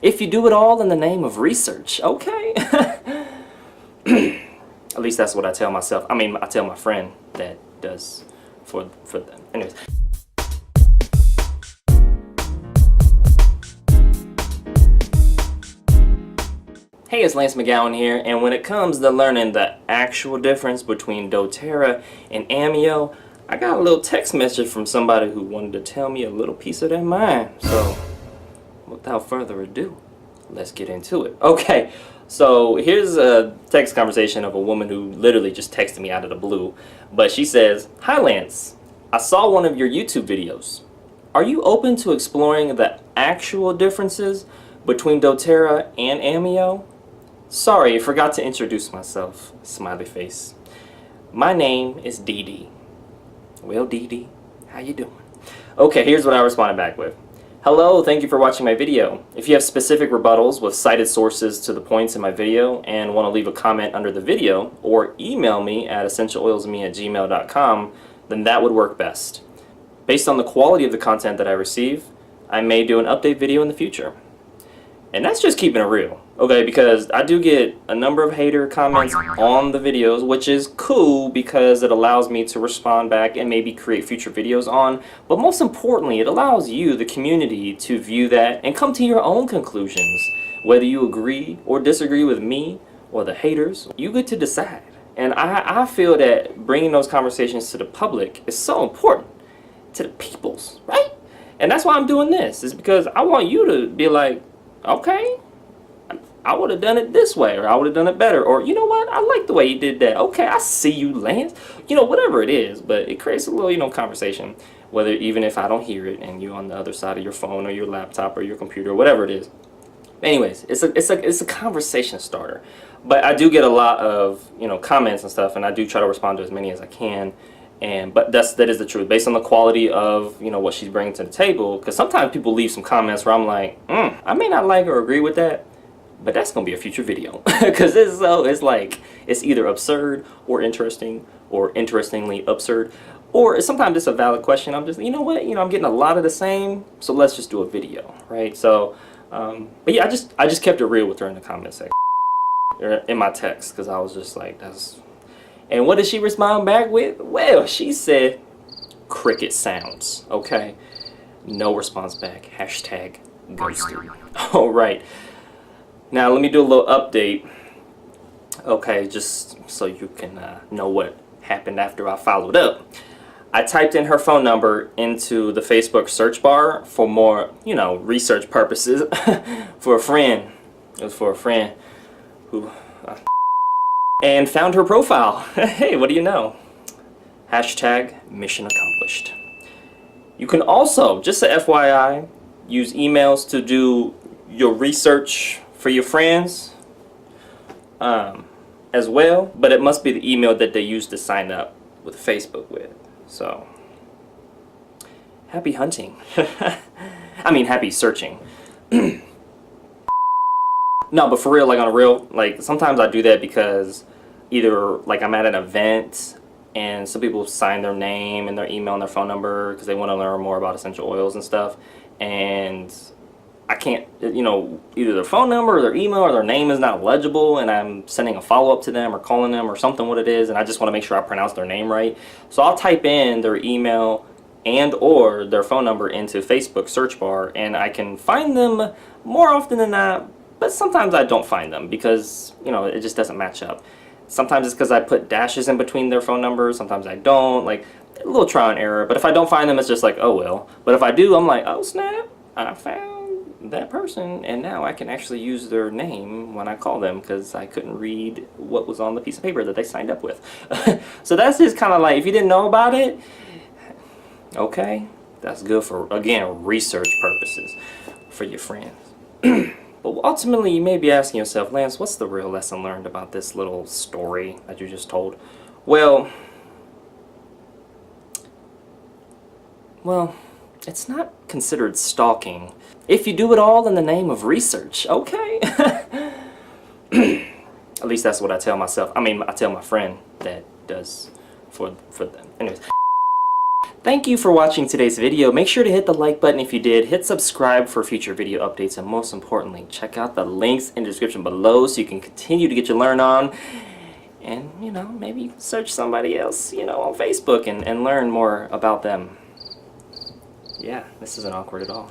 If you do it all in the name of research, okay? At least that's what I tell myself. I mean, I tell my friend that does for them. Anyways. Hey, it's Lance McGowan here, and when it comes to learning the actual difference between doTERRA and Ameo, I got a little text message from somebody who wanted to tell me a little piece of their mind. So, without further ado, let's get into it. Okay, so here's a text conversation of a woman who literally just texted me out of the blue. But she says, "Hi Lance, I saw one of your YouTube videos. Are you open to exploring the actual differences between doTERRA and Ameo? Sorry, I forgot to introduce myself." Smiley face. "My name is Dee Dee." Well, Dee Dee, how you doing? Okay, here's what I responded back with. "Hello, thank you for watching my video. If you have specific rebuttals with cited sources to the points in my video and want to leave a comment under the video or email me at essentialoilsme@gmail.com, then that would work best. Based on the quality of the content that I receive, I may do an update video in the future." And that's just keeping it real, okay? Because I do get a number of hater comments on the videos, which is cool because it allows me to respond back and maybe create future videos on. But most importantly, it allows you, the community, to view that and come to your own conclusions. Whether you agree or disagree with me or the haters, you get to decide. And I feel that bringing those conversations to the public is so important to the peoples, right? And that's why I'm doing this, is because I want you to be like, okay, I would have done it this way, or I would have done it better, or you know what, I like the way you did that. Okay, I see you, Lance. You know, whatever it is, but it creates a little, conversation, whether even if I don't hear it and you're on the other side of your phone or your laptop or your computer or whatever it is. Anyways, it's a conversation starter. But I do get a lot of, comments and stuff, and I do try to respond to as many as I can. But that is the truth, based on the quality of what she's bringing to the table. Because sometimes people leave some comments where I'm like, I may not like or agree with that, but that's gonna be a future video. Because it's either absurd or interesting, or interestingly absurd, or sometimes it's a valid question. I'm just, you know what, I'm getting a lot of the same, so let's just do a video, right? So, but yeah, I just kept it real with her in the comment section, or in my text, because I was just like, that's. And what did she respond back with? Well, she said, cricket sounds, okay? No response back. Hashtag ghosted. All right. Now, let me do a little update, okay, just so you can know what happened after I followed up. I typed in her phone number into the Facebook search bar for more, research purposes for a friend. It was for a friend who... and found her profile. Hey, what do you know? Hashtag mission accomplished. You can also, just a FYI, use emails to do your research for your friends as well, but it must be the email that they use to sign up with Facebook with. So, happy hunting. I mean, happy searching. No, but for real, on a real, sometimes I do that because either I'm at an event and some people sign their name and their email and their phone number because they want to learn more about essential oils and stuff, and I can't, either their phone number or their email or their name is not legible, and I'm sending a follow-up to them or calling them or something what it is, and I just want to make sure I pronounce their name right. So I'll type in their email and or their phone number into Facebook search bar, and I can find them more often than not. But sometimes I don't find them because, it just doesn't match up. Sometimes it's because I put dashes in between their phone numbers. Sometimes I don't. A little trial and error. But if I don't find them, it's just like, oh well. But if I do, I'm like, oh snap, I found that person. And now I can actually use their name when I call them because I couldn't read what was on the piece of paper that they signed up with. So that's just kind of if you didn't know about it, okay, that's good for, again, research purposes for your friends. But ultimately, you may be asking yourself, Lance, what's the real lesson learned about this little story that you just told? Well, it's not considered stalking if you do it all in the name of research, okay? At least that's what I tell myself. I mean, I tell my friend that does for them. Anyways. Thank you for watching today's video. Make sure to hit the like button if you did, hit subscribe for future video updates, and most importantly, check out the links in the description below so you can continue to get your learn on. And, you know, maybe search somebody else, you know, on Facebook and learn more about them. Yeah, this isn't awkward at all.